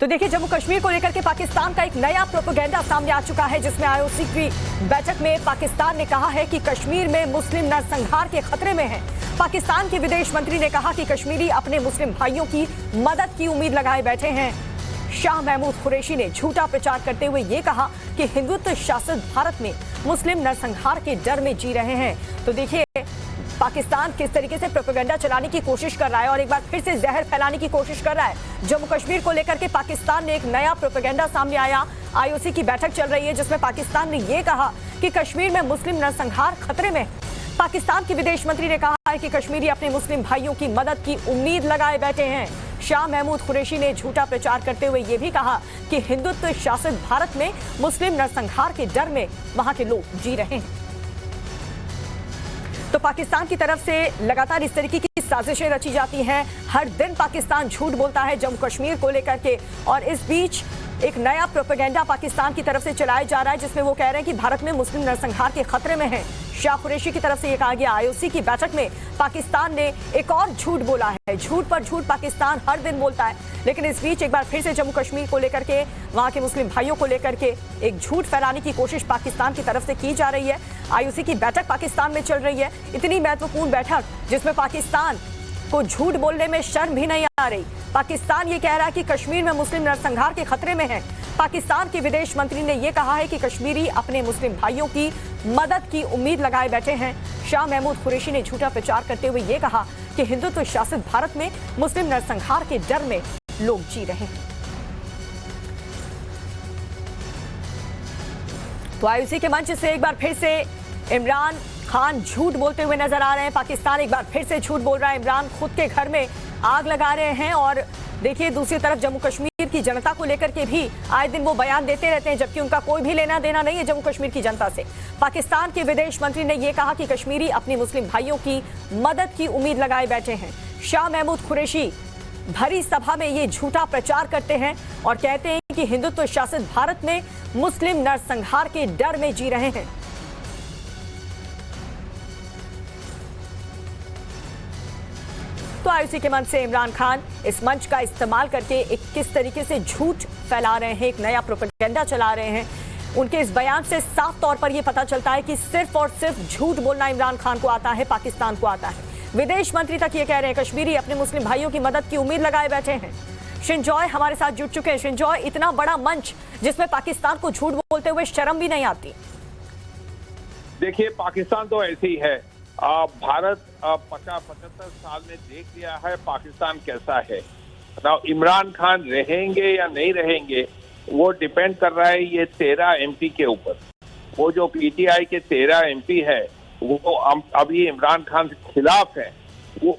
तो देखिए, जम्मू कश्मीर को लेकर के पाकिस्तान का एक नया प्रोपेगेंडा सामने आ चुका है, जिसमें आईओसी की बैठक में पाकिस्तान ने कहा है कि कश्मीर में मुस्लिम नरसंहार के खतरे में है। पाकिस्तान के विदेश मंत्री ने कहा कि कश्मीरी अपने मुस्लिम भाइयों की मदद की उम्मीद लगाए बैठे हैं। शाह महमूद कुरैशी ने झूठा प्रचार करते हुए ये कहा कि हिंदुत्व शासित भारत में मुस्लिम नरसंहार के डर में जी रहे हैं। तो देखिए, पाकिस्तान किस तरीके से प्रोपेगेंडा चलाने की कोशिश कर रहा है और एक बार फिर से जहर फैलाने की कोशिश कर रहा है। जम्मू कश्मीर को लेकर के पाकिस्तान ने एक नया प्रोपेगेंडा सामने आया। आईओसी की बैठक चल रही है, जिसमें पाकिस्तान ने यह कहा कि कश्मीर में मुस्लिम नरसंहार खतरे में है। पाकिस्तान के विदेश मंत्री ने कहा है कि कश्मीरी अपने मुस्लिम भाइयों की मदद की उम्मीद लगाए बैठे हैं। शाह महमूद कुरैशी ने झूठा प्रचार करते हुए यह भी कहा कि हिंदुत्व शासित भारत में मुस्लिम नरसंहार के डर में वहां के लोग जी रहे हैं। तो पाकिस्तान की तरफ से लगातार इस तरीके की साजिशें रची जाती हैं। हर दिन पाकिस्तान झूठ बोलता है जम्मू कश्मीर को लेकर के, और इस बीच एक नया प्रोपेगेंडा पाकिस्तान की तरफ से चलाया जा रहा है, जिसमें वो कह रहे हैं कि भारत में मुस्लिम नरसंहार के खतरे में है। शाह कुरैशी की तरफ से यह कहा गया। आईओसी की बैठक में पाकिस्तान ने एक और झूठ बोला है। झूठ पर झूठ पाकिस्तान हर दिन बोलता है, लेकिन इस बीच एक बार फिर से जम्मू कश्मीर को लेकर के, वहां के मुस्लिम भाइयों को लेकर के एक झूठ फैलाने की कोशिश पाकिस्तान की तरफ से की जा रही है। आईओसी की बैठक पाकिस्तान में चल रही है, इतनी महत्वपूर्ण बैठक जिसमें पाकिस्तान को झूठ बोलने में शर्म भी नहीं आ रही। पाकिस्तान ये कह रहा है कि कश्मीर में मुस्लिम नरसंहार के खतरे में है। पाकिस्तान के विदेश मंत्री ने यह कहा है कि कश्मीरी अपने मुस्लिम भाइयों की मदद की उम्मीद लगाए बैठे हैं। शाह महमूद कुरैशी ने झूठा प्रचार करते हुए यह कहा कि हिंदुत्व शासित भारत में मुस्लिम नरसंहार के डर में लोग जी रहे हैं। तो आईओसी के मंच से एक बार फिर से इमरान खान झूठ बोलते हुए नजर आ रहे हैं। पाकिस्तान एक बार फिर से झूठ बोल रहा है। इमरान खुद के घर में आग लगा रहे हैं, और देखिए, दूसरी तरफ जम्मू कश्मीर की जनता को लेकर के भी आए दिन वो बयान देते रहते हैं, जबकि उनका कोई भी लेना देना नहीं है जम्मू कश्मीर की जनता से। पाकिस्तान के विदेश मंत्री ने यह कहा कि कश्मीरी अपने मुस्लिम भाइयों की मदद की उम्मीद लगाए बैठे हैं। शाह महमूद कुरैशी भरी सभा में ये झूठा प्रचार करते हैं और कहते हैं कि हिंदुत्व शासित भारत में मुस्लिम नरसंहार के डर में जी रहे हैं। तो आईओसी के मंच से इमरान खान इस मंच का इस्तेमाल करके एक किस तरीके से झूठ फैला रहे हैं, एक नया प्रोपेगेंडा चला रहे हैं। उनके इस बयान से साफ तौर पर यह पता चलता है कि सिर्फ और सिर्फ झूठ बोलना इमरान खान को आता है, पाकिस्तान को आता है। विदेश मंत्री तक ये कह रहे हैं कश्मीरी अपने मुस्लिम भाइयों की मदद की उम्मीद लगाए बैठे हैं। शिनजॉय हमारे साथ जुड़ चुके हैं। शिनजॉय, इतना बड़ा मंच जिसमें पाकिस्तान को झूठ बोलते हुए शर्म भी नहीं आती। देखिए, पाकिस्तान तो ऐसे ही है। भारत 50-75 साल में देख लिया है पाकिस्तान कैसा है। इमरान खान रहेंगे या नहीं रहेंगे वो डिपेंड कर रहा है ये 13 एमपी के ऊपर। वो जो पीटीआई के 13 एमपी है वो अभी इमरान खान के खिलाफ है। वो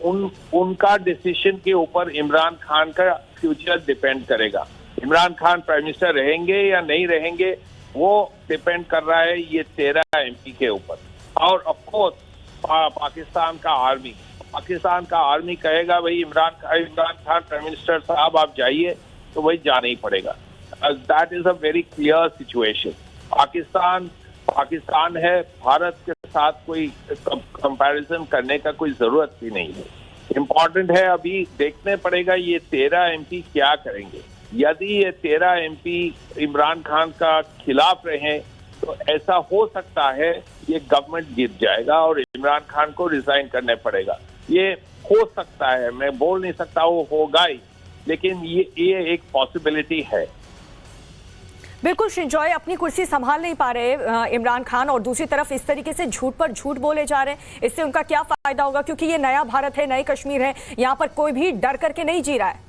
उनका डिसीजन के ऊपर इमरान खान का फ्यूचर डिपेंड करेगा। इमरान खान प्राइम मिनिस्टर रहेंगे या नहीं रहेंगे वो डिपेंड कर रहा है ये 13 एमपी के ऊपर। और ऑफ कोर्स पाकिस्तान का आर्मी कहेगा भाई इमरान खान प्राइम मिनिस्टर साहब आप जाइए, तो वही जाना ही पड़ेगा। That is a very clear situation. Pakistan है, भारत के साथ कोई कंपैरिजन करने का कोई जरूरत भी नहीं है। इम्पोर्टेंट है अभी देखने पड़ेगा ये 13 एमपी क्या करेंगे। यदि ये 13 एमपी इमरान खान का खिलाफ रहे तो ऐसा हो सकता है ये गवर्नमेंट गिर जाएगा और इमरान खान को रिजाइन करने पड़ेगा। ये हो सकता है, मैं बोल नहीं सकता वो होगा ही, लेकिन ये एक पॉसिबिलिटी है। बिल्कुल शिनजॉय, अपनी कुर्सी संभाल नहीं पा रहे इमरान खान, और दूसरी तरफ इस तरीके से झूठ पर झूठ बोले जा रहे हैं। इससे उनका क्या फायदा होगा, क्योंकि ये नया भारत है, नई कश्मीर है, यहाँ पर कोई भी डर करके नहीं जी रहा है।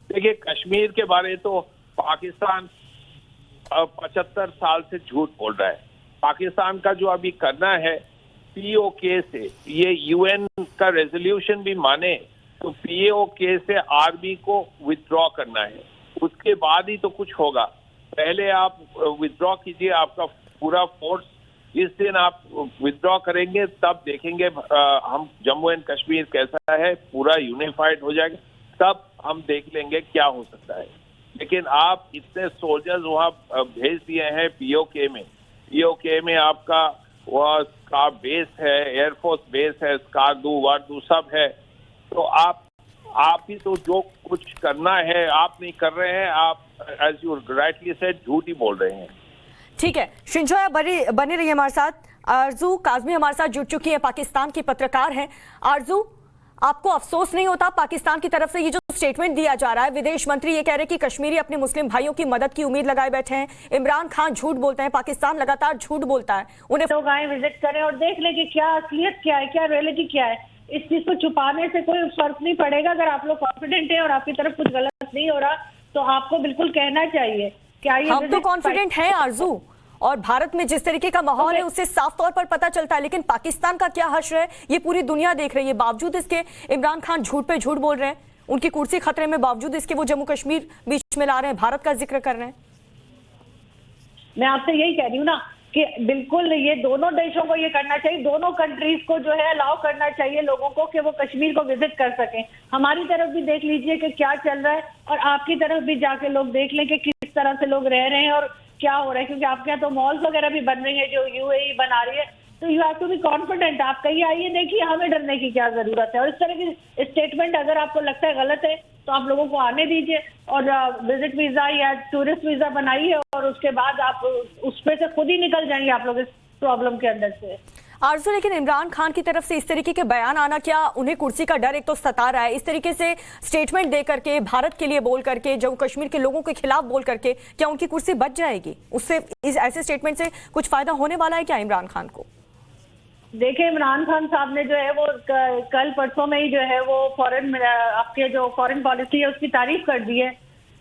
देखिए, कश्मीर के बारे तो पाकिस्तान 75 साल से झूठ बोल रहा है। पाकिस्तान का जो अभी करना है पीओके से, ये यूएन का रेजोल्यूशन भी माने तो पीओके से आर्मी को विथड्रॉ करना है, उसके बाद ही तो कुछ होगा। पहले आप विथड्रॉ कीजिए आपका पूरा फोर्स। जिस दिन आप विथड्रॉ करेंगे तब देखेंगे हम जम्मू एंड कश्मीर कैसा है, पूरा यूनिफाइड हो जाएगा, तब हम देख लेंगे क्या हो सकता है। लेकिन आप इतने सोल्जर्स वहां भेज दिए हैं पीओके में आपका वह स्कार बेस है, एयरफोर्स बेस है, स्कार्दू वार्दू सब है, तो आप आप ही तो जो कुछ करना है आप नहीं कर रहे हैं, आप एज यू राइटली सेड झूठ ही बोल रहे हैं। ठीक है शिंजोया, बने रहिए हमारे साथ। आरजू काजमी हमारे साथ जुड़ चुकी है, पाकिस्तान की पत्रकार हैं। आरजू, आपको अफसोस नहीं होता पाकिस्तान की तरफ से ये जो स्टेटमेंट दिया जा रहा है, विदेश मंत्री ये कह रहे हैं कि कश्मीरी अपने मुस्लिम भाइयों की मदद की उम्मीद लगाए बैठे हैं, इमरान खान झूठ बोलते हैं, पाकिस्तान लगातार झूठ बोलता है, उन्हें लोग आए विजिट करें और देख लें कि क्या असलियत क्या है, क्या रियलिटी क्या है। इस चीज को छुपाने से कोई फर्क नहीं पड़ेगा। अगर आप लोग कॉन्फिडेंट हैं और आपकी तरफ कुछ गलत नहीं हो रहा तो आपको बिल्कुल कहना चाहिए। क्या ये हम तो कॉन्फिडेंट हैं आरजू, और भारत में जिस तरीके का माहौल है उससे साफ तौर पर पता चलता है, लेकिन पाकिस्तान का क्या हश्र है ये पूरी दुनिया देख रही है। बावजूद इसके इमरान खान झूठ पे झूठ बोल रहे हैं, उनकी कुर्सी खतरे में, बावजूद इसके वो जम्मू कश्मीर बीच में ला रहे हैं, भारत का जिक्र कर रहे हैं। मैं आपसे यही कह रही हूँ ना कि बिल्कुल ये दोनों देशों को ये करना चाहिए, दोनों कंट्रीज को जो है अलाउ करना चाहिए लोगों को कि वो कश्मीर को विजिट कर सकें। हमारी तरफ भी देख लीजिए कि क्या चल रहा है और आपकी तरफ भी जाके लोग देख लें कि किस तरह से लोग रह रहे हैं और क्या हो रहा है, क्योंकि आपके यहाँ तो मॉल्स वगैरह भी बन रही है जो यूएई बना रही है। तो you have to be confident. आप कहीं आइए, देखिए, हमें डरने की क्या जरूरत है। और इस तरह की स्टेटमेंट अगर आपको लगता है गलत है तो आप लोगों को आने दीजिए और विजिट वीजा या टूरिस्ट वीजा बनाइए और उसके बाद आप उस पे से खुद ही निकल जाएंगे आप लोग इस प्रॉब्लम के अंदर से। आरजू, लेकिन इमरान खान की तरफ से इस तरीके के बयान आना, क्या उन्हें कुर्सी का डर एक तो सता रहा है, इस तरीके से स्टेटमेंट दे करके, भारत के लिए बोल करके, जम्मू कश्मीर के लोगों के खिलाफ बोल करके, क्या उनकी कुर्सी बच जाएगी? उससे इस ऐसे स्टेटमेंट से कुछ फायदा होने वाला है क्या इमरान खान को? देखिए, इमरान खान साहब ने जो है वो कल परसों में ही जो है वो आपके जो फॉरेन पॉलिसी है उसकी तारीफ कर दी है।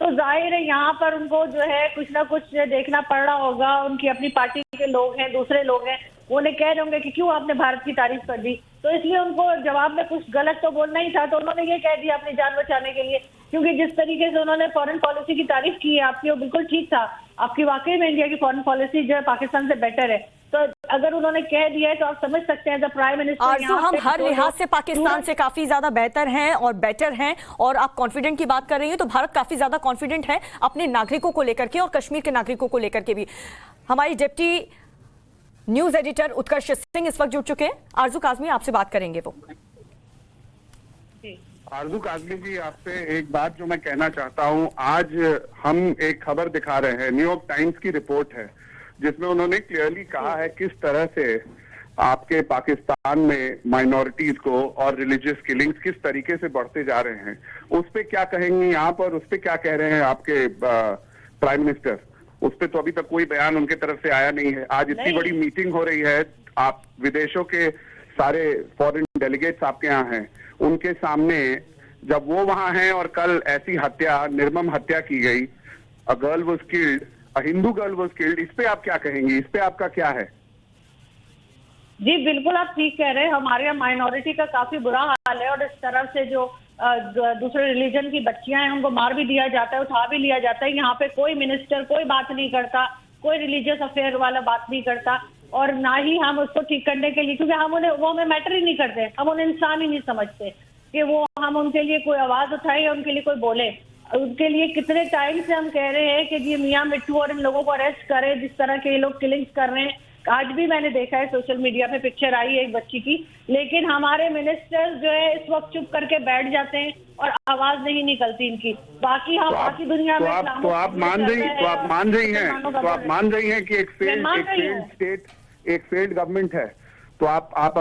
तो जाहिर है यहाँ पर उनको जो है कुछ ना कुछ देखना पड़ रहा होगा। उनकी अपनी पार्टी के लोग हैं, दूसरे लोग हैं, वो उन्हें कह रहे होंगे कि क्यों आपने भारत की तारीफ कर दी। तो इसलिए उनको जवाब में कुछ गलत तो बोलना ही था, तो उन्होंने ये कह दिया अपनी जान बचाने के लिए, क्योंकि जिस तरीके से उन्होंने फॉरेन पॉलिसी की तारीफ की है आपकी, वो बिल्कुल ठीक था। आपकी वाकई में इंडिया की फॉरेन पॉलिसी जो है पाकिस्तान से बेटर है। तो अगर उन्होंने कह दिया है तो आप समझ सकते हैं, द प्राइम मिनिस्टर आरजू, हम हर लिहाज से पाकिस्तान से काफी ज्यादा बेहतर हैं और बेटर हैं, और आप कॉन्फिडेंट की बात कर रही हैं तो भारत काफी ज्यादा कॉन्फिडेंट है अपने नागरिकों को लेकर के और कश्मीर के नागरिकों को लेकर के भी। हमारी डिप्टी न्यूज एडिटर उत्कर्ष सिंह इस वक्त जुड़ चुके हैं। आरजू काजमी आपसे बात करेंगे वो। आरजू काजमी जी, आपसे एक बात जो मैं कहना चाहता हूं, आज हम एक खबर दिखा रहे हैं, न्यूयॉर्क टाइम्स की रिपोर्ट है जिसमें उन्होंने क्लियरली कहा है किस तरह से आपके पाकिस्तान में माइनॉरिटीज को और रिलीजियस किलिंग्स किस तरीके से बढ़ते जा रहे हैं। उस पे क्या कहेंगी आप और उस पे क्या कह रहे हैं आपके प्राइम मिनिस्टर? उस पे तो अभी तक कोई बयान उनके तरफ से आया नहीं है। आज इतनी बड़ी मीटिंग हो रही है, आप विदेशों के सारे फॉरेन डेलीगेट्स आपके यहाँ हैं, उनके सामने जब वो वहां हैं और कल ऐसी हत्या, निर्मम हत्या की गई, a girl was killed, a Hindu girl was killed, इस पे आप क्या कहेंगी? इस पे आपका क्या है? जी बिल्कुल, आप ठीक कह रहे हैं। हमारे यहाँ माइनॉरिटी का काफी बुरा हाल है और इस तरह से जो दूसरे रिलीजन की बच्चियां हैं उनको मार भी दिया जाता है, उठा भी लिया जाता है। यहाँ पे कोई मिनिस्टर कोई बात नहीं करता, कोई रिलीजियस अफेयर वाला बात नहीं करता, और ना ही हम उसको ठीक करने के लिए, क्योंकि हम उन्हें, वो हमें मैटर ही नहीं करते, हम उन्हें इंसान ही नहीं समझते कि वो हम उनके लिए कोई आवाज उठाए या उनके लिए कोई बोले। उनके लिए कितने टाइम से हम कह रहे हैं कि ये मियां मिट्टू और इन लोगों को अरेस्ट करें जिस तरह के ये लोग किलिंग्स कर रहे हैं। आज भी मैंने देखा है सोशल मीडिया पे पिक्चर आई है एक बच्ची की, लेकिन हमारे मिनिस्टर्स जो है इस वक्त चुप करके बैठ जाते हैं और आवाज नहीं निकलती इनकी। बाकी हम बाकी दुनिया में तो आप मान रही हैं कि एक फेल्ड गवर्नमेंट है, तो आप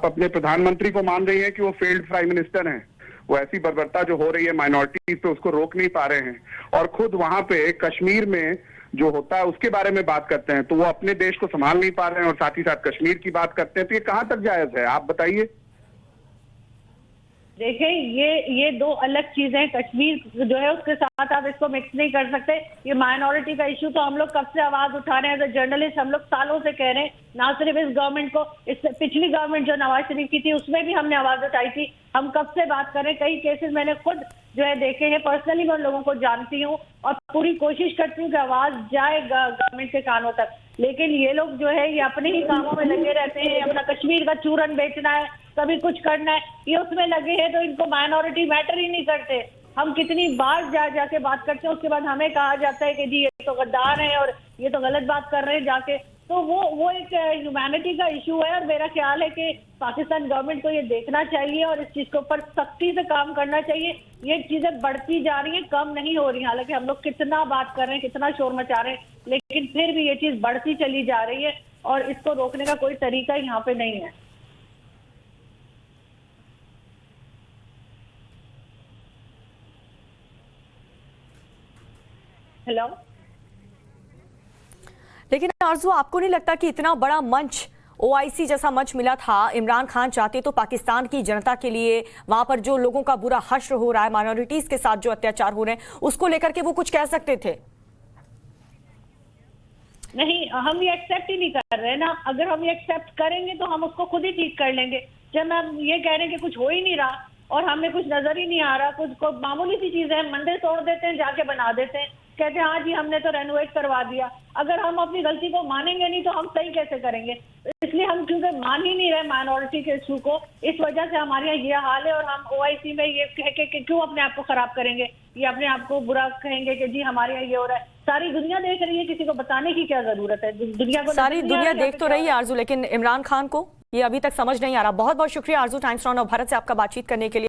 अपने प्रधानमंत्री को मान रही हैं कि वो फेल्ड प्राइम मिनिस्टर हैं। वो ऐसी बर्बरता जो हो रही है माइनॉरिटीज पे उसको रोक नहीं पा रहे हैं, और खुद वहां पे कश्मीर में जो होता है उसके बारे में बात करते हैं, तो वो अपने देश को संभाल नहीं पा रहे हैं और साथ ही साथ कश्मीर की बात करते हैं। तो ये कहां तक जायज है, आप बताइए। देखिए, ये दो अलग चीजें। कश्मीर जो है उसके साथ आप इसको मिक्स नहीं कर सकते। ये माइनॉरिटी का इशू तो हम लोग कब से आवाज उठा रहे हैं एज अ जर्नलिस्ट, हम लोग सालों से कह रहे हैं। ना सिर्फ इस गवर्नमेंट को, इससे पिछली गवर्नमेंट जो नवाज शरीफ की थी उसमें भी हमने आवाज उठाई थी। हम कब से बात कर रहे हैं, कई केसेस मैंने खुद जो है देखे हैं, पर्सनली मैं उन लोगों को जानती हूँ और पूरी कोशिश करती हूँ कि आवाज जाए गवर्नमेंट के कानों तक। लेकिन ये लोग जो है ये अपने ही कामों में लगे रहते हैं। अपना कश्मीर का चूरन बेचना है, कभी कुछ करना है, ये उसमें लगे हैं, तो इनको माइनॉरिटी मैटर ही नहीं करते। हम कितनी बार जाके बात करते हैं, उसके बाद हमें कहा जाता है कि जी ये तो गद्दार हैं और ये तो गलत बात कर रहे हैं जाके। तो वो एक ह्यूमैनिटी का इशू है और मेरा ख्याल है कि पाकिस्तान गवर्नमेंट को ये देखना चाहिए और इस चीज के ऊपर सख्ती से काम करना चाहिए। ये चीजें बढ़ती जा रही हैं, कम नहीं हो रही। हालांकि हम लोग कितना बात कर रहे हैं, कितना शोर मचा रहे हैं, लेकिन फिर भी ये चीज बढ़ती चली जा रही है और इसको रोकने का कोई तरीका यहाँ पे नहीं है। हेलो, लेकिन आरजू, आपको नहीं लगता कि इतना बड़ा मंच, ओआईसी जैसा मंच मिला था, इमरान खान चाहते तो पाकिस्तान की जनता के लिए, वहां पर जो लोगों का बुरा हश्र हो रहा है, माइनॉरिटीज के साथ जो अत्याचार हो रहे हैं, उसको लेकर के वो कुछ कह सकते थे? नहीं, हम ये एक्सेप्ट ही नहीं कर रहे ना। अगर हम ये एक्सेप्ट करेंगे तो हम उसको खुद ही ठीक कर लेंगे। जब हम ये कह रहे हैं कि कुछ हो ही नहीं रहा और हमें कुछ नजर ही नहीं आ रहा, कुछ मामूली सी चीज है, मंदिर तोड़ देते हैं, जाके बना देते हैं, कहते हैं हाँ जी हमने तो रेनोवेट करवा दिया। अगर हम अपनी गलती को मानेंगे नहीं तो हम सही कैसे करेंगे? इसलिए हम क्योंकि मान ही नहीं रहे माइनॉरिटी के इशू को, इस वजह से हमारे यहाँ ये हाल है। और हम ओआईसी में ये कह के क्यों अपने आप को खराब करेंगे, ये अपने आप को बुरा कहेंगे कि जी हमारे यहाँ ये हो रहा है। सारी दुनिया देख रही है, किसी को बताने की क्या जरूरत है? दुनिया को, सारी दुनिया देख तो रही है आरजू, लेकिन इमरान खान को ये अभी तक समझ नहीं आ रहा। बहुत बहुत शुक्रिया आरजू, टाइम्स नाउ भारत से आपका बातचीत करने के लिए।